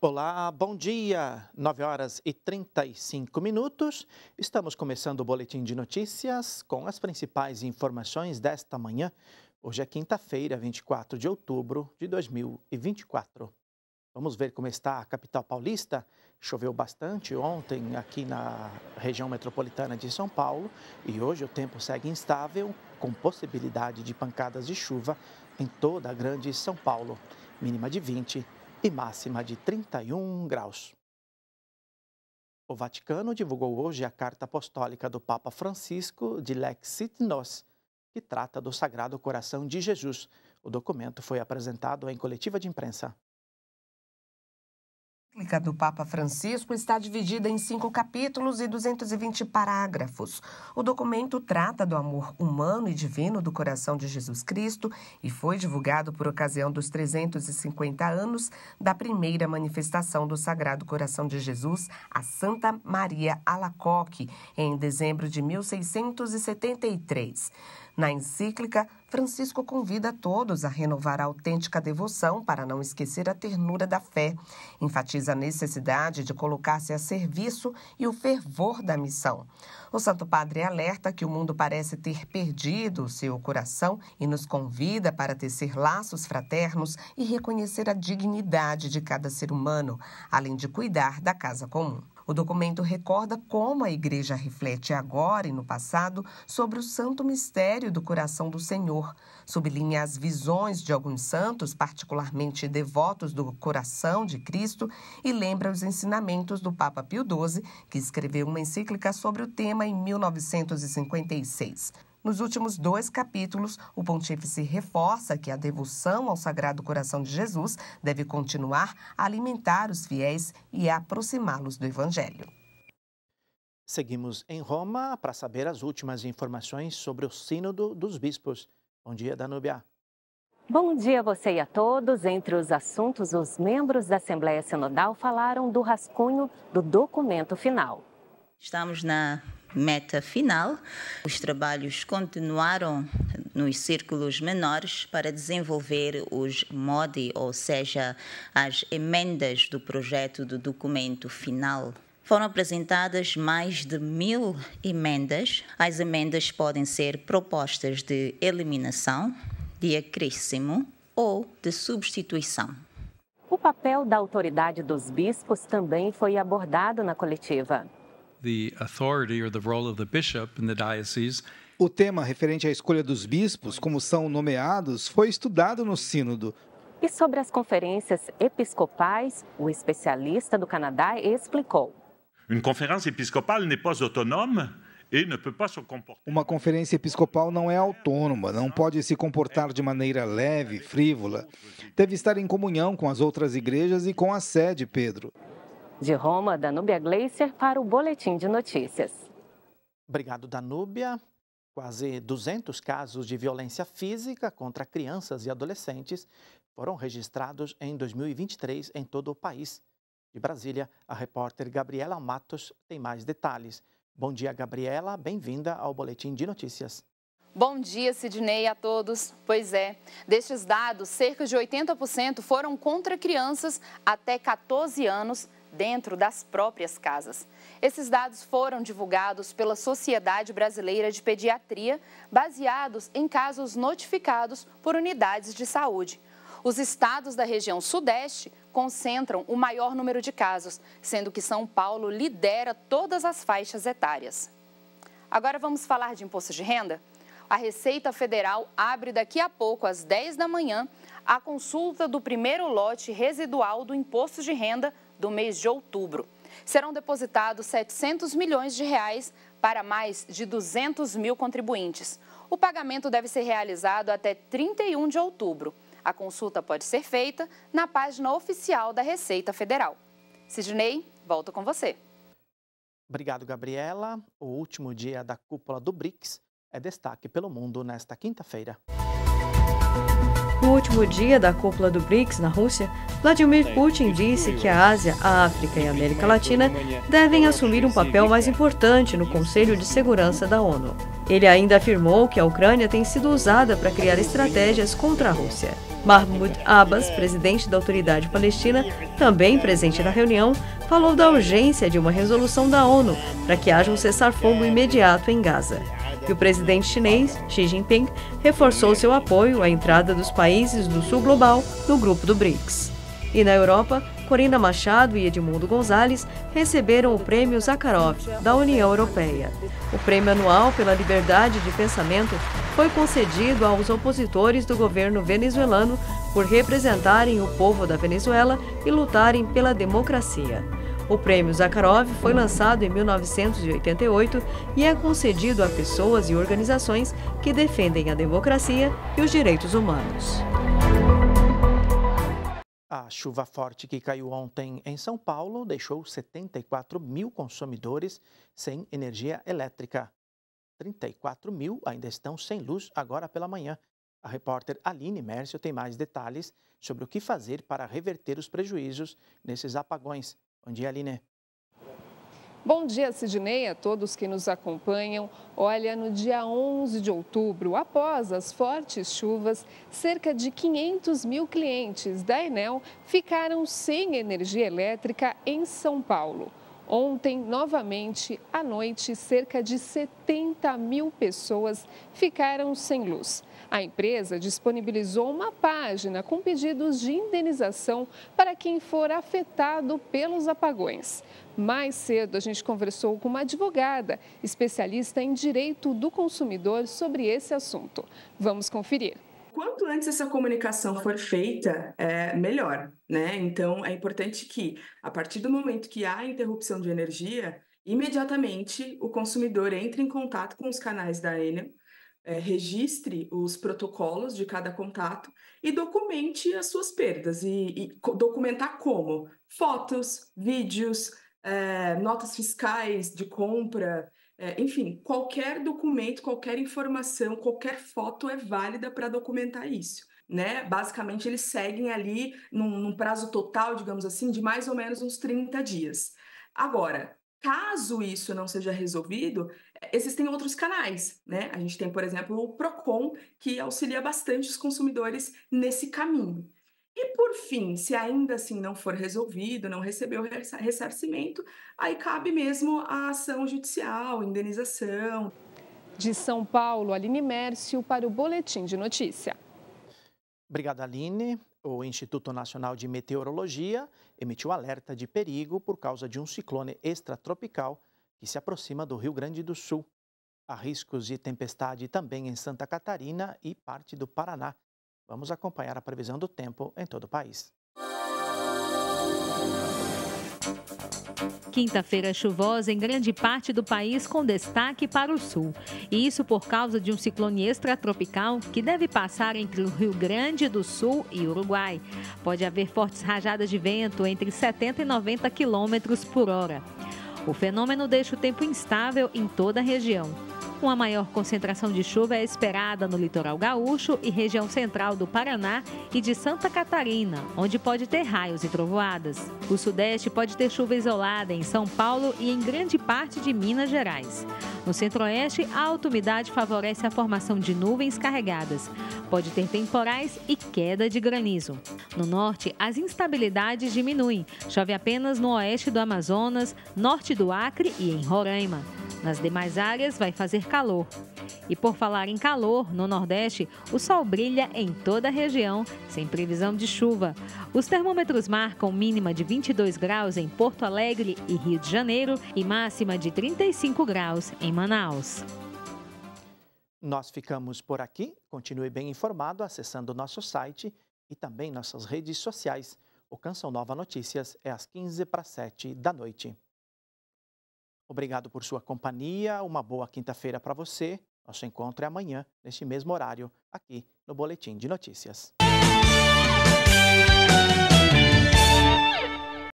Olá, bom dia! 9h35. Estamos começando o Boletim de Notícias com as principais informações desta manhã. Hoje é quinta-feira, 24 de outubro de 2024. Vamos ver como está a capital paulista. Choveu bastante ontem aqui na região metropolitana de São Paulo e hoje o tempo segue instável, com possibilidade de pancadas de chuva em toda a grande São Paulo. Mínima de 20 e máxima de 31 graus. O Vaticano divulgou hoje a carta apostólica do Papa Francisco de Lex Sit Nos, que trata do Sagrado Coração de Jesus. O documento foi apresentado em coletiva de imprensa. A encíclica do Papa Francisco está dividida em 5 capítulos e 220 parágrafos. O documento trata do amor humano e divino do coração de Jesus Cristo e foi divulgado por ocasião dos 350 anos da primeira manifestação do Sagrado Coração de Jesus a Santa Maria Alacoque, em dezembro de 1673. Na encíclica, Francisco convida todos a renovar a autêntica devoção para não esquecer a ternura da fé. Enfatiza a necessidade de colocar-se a serviço e o fervor da missão. O Santo Padre alerta que o mundo parece ter perdido o seu coração e nos convida para tecer laços fraternos e reconhecer a dignidade de cada ser humano, além de cuidar da casa comum. O documento recorda como a Igreja reflete agora e no passado sobre o santo mistério do coração do Senhor. Sublinha as visões de alguns santos, particularmente devotos do coração de Cristo, e lembra os ensinamentos do Papa Pio XII, que escreveu uma encíclica sobre o tema em 1956. Nos últimos 2 capítulos, o pontífice reforça que a devoção ao Sagrado Coração de Jesus deve continuar a alimentar os fiéis e a aproximá-los do Evangelho. Seguimos em Roma para saber as últimas informações sobre o Sínodo dos Bispos. Bom dia, Danúbia. Bom dia a você e a todos. Entre os assuntos, os membros da Assembleia Sinodal falaram do rascunho do documento final. Estamos na meta final. Os trabalhos continuaram nos círculos menores para desenvolver os modi, ou seja, as emendas do projeto do documento final. Foram apresentadas mais de 1000 emendas. As emendas podem ser propostas de eliminação, de acréscimo ou de substituição. O papel da autoridade dos bispos também foi abordado na coletiva. The authority or the role of the bishop in the diocese. O tema referente à escolha dos bispos, como são nomeados, foi estudado no Sínodo. E sobre as conferências episcopais, o especialista do Canadá explicou. Une conférence épiscopale n'est pas autonome et ne peut pas se comporter. Uma conferência episcopal não é autônoma, não pode se comportar de maneira leve, frívola. Deve estar em comunhão com as outras igrejas e com a sede, Pedro. De Roma, Danúbia Gleiser para o Boletim de Notícias. Obrigado, Danúbia. Quase 200 casos de violência física contra crianças e adolescentes foram registrados em 2023 em todo o país. De Brasília, a repórter Gabriela Matos tem mais detalhes. Bom dia, Gabriela. Bem-vinda ao Boletim de Notícias. Bom dia, Sidney, a todos. Pois é, destes dados, cerca de 80% foram contra crianças até 14 anos dentro das próprias casas. Esses dados foram divulgados pela Sociedade Brasileira de Pediatria, baseados em casos notificados por unidades de saúde. Os estados da região sudeste concentram o maior número de casos, sendo que São Paulo lidera todas as faixas etárias. Agora vamos falar de imposto de renda? A Receita Federal abre daqui a pouco, às 10 da manhã, a consulta do primeiro lote residual do imposto de renda do mês de outubro. Serão depositados 700 milhões de reais para mais de 200 mil contribuintes. O pagamento deve ser realizado até 31 de outubro. A consulta pode ser feita na página oficial da Receita Federal. Sidney, volto com você. Obrigado, Gabriela. O último dia da cúpula do BRICS é destaque pelo mundo nesta quinta-feira. O último dia da cúpula do BRICS na Rússia, Vladimir Putin disse que a Ásia, a África e a América Latina devem assumir um papel mais importante no Conselho de Segurança da ONU. Ele ainda afirmou que a Ucrânia tem sido usada para criar estratégias contra a Rússia. Mahmoud Abbas, presidente da Autoridade Palestina, também presente na reunião, falou da urgência de uma resolução da ONU para que haja um cessar-fogo imediato em Gaza. E o presidente chinês, Xi Jinping, reforçou seu apoio à entrada dos países do Sul Global no grupo do BRICS. E na Europa, Corina Machado e Edmundo Gonzalez receberam o Prêmio Zakharov da União Europeia. O prêmio anual pela liberdade de pensamento foi concedido aos opositores do governo venezuelano por representarem o povo da Venezuela e lutarem pela democracia. O Prêmio Zakharov foi lançado em 1988 e é concedido a pessoas e organizações que defendem a democracia e os direitos humanos. A chuva forte que caiu ontem em São Paulo deixou 74 mil consumidores sem energia elétrica. 34 mil ainda estão sem luz agora pela manhã. A repórter Aline Mércio tem mais detalhes sobre o que fazer para reverter os prejuízos nesses apagões. Bom dia, Aline. Bom dia, Sidney, a todos que nos acompanham. Olha, no dia 11 de outubro, após as fortes chuvas, cerca de 500 mil clientes da Enel ficaram sem energia elétrica em São Paulo. Ontem, novamente, à noite, cerca de 70 mil pessoas ficaram sem luz. A empresa disponibilizou uma página com pedidos de indenização para quem for afetado pelos apagões. Mais cedo, a gente conversou com uma advogada, especialista em direito do consumidor, sobre esse assunto. Vamos conferir. Quanto antes essa comunicação for feita, melhor, né? Então, é importante que, a partir do momento que há interrupção de energia, imediatamente o consumidor entre em contato com os canais da Enel, registre os protocolos de cada contato e documente as suas perdas. E documentar como? Fotos, vídeos, notas fiscais de compra, enfim, qualquer documento, qualquer informação, qualquer foto é válida para documentar isso, né? Basicamente, eles seguem ali num prazo total, digamos assim, de mais ou menos uns 30 dias. Agora, caso isso não seja resolvido, existem outros canais, né? A gente tem, por exemplo, o Procon, que auxilia bastante os consumidores nesse caminho. E, por fim, se ainda assim não for resolvido, não recebeu ressarcimento, aí cabe mesmo a ação judicial, indenização. De São Paulo, Aline Mércio para o Boletim de Notícia. Obrigada, Aline. O Instituto Nacional de Meteorologia emitiu alerta de perigo por causa de um ciclone extratropical que se aproxima do Rio Grande do Sul. Há riscos de tempestade também em Santa Catarina e parte do Paraná. Vamos acompanhar a previsão do tempo em todo o país. Quinta-feira chuvosa em grande parte do país, com destaque para o sul. E isso por causa de um ciclone extratropical que deve passar entre o Rio Grande do Sul e Uruguai. Pode haver fortes rajadas de vento entre 70 e 90 km por hora. O fenômeno deixa o tempo instável em toda a região. Uma maior concentração de chuva é esperada no litoral gaúcho e região central do Paraná e de Santa Catarina, onde pode ter raios e trovoadas. O sudeste pode ter chuva isolada em São Paulo e em grande parte de Minas Gerais. No centro-oeste, a alta umidade favorece a formação de nuvens carregadas. Pode ter temporais e queda de granizo. No norte, as instabilidades diminuem. Chove apenas no oeste do Amazonas, norte do Acre e em Roraima. Nas demais áreas vai fazer calor. E por falar em calor, no Nordeste, o sol brilha em toda a região, sem previsão de chuva. Os termômetros marcam mínima de 22 graus em Porto Alegre e Rio de Janeiro e máxima de 35 graus em Manaus. Nós ficamos por aqui. Continue bem informado acessando o nosso site e também nossas redes sociais. O Canção Nova Notícias é às 6:45 da noite. Obrigado por sua companhia, uma boa quinta-feira para você. Nosso encontro é amanhã, neste mesmo horário, aqui no Boletim de Notícias.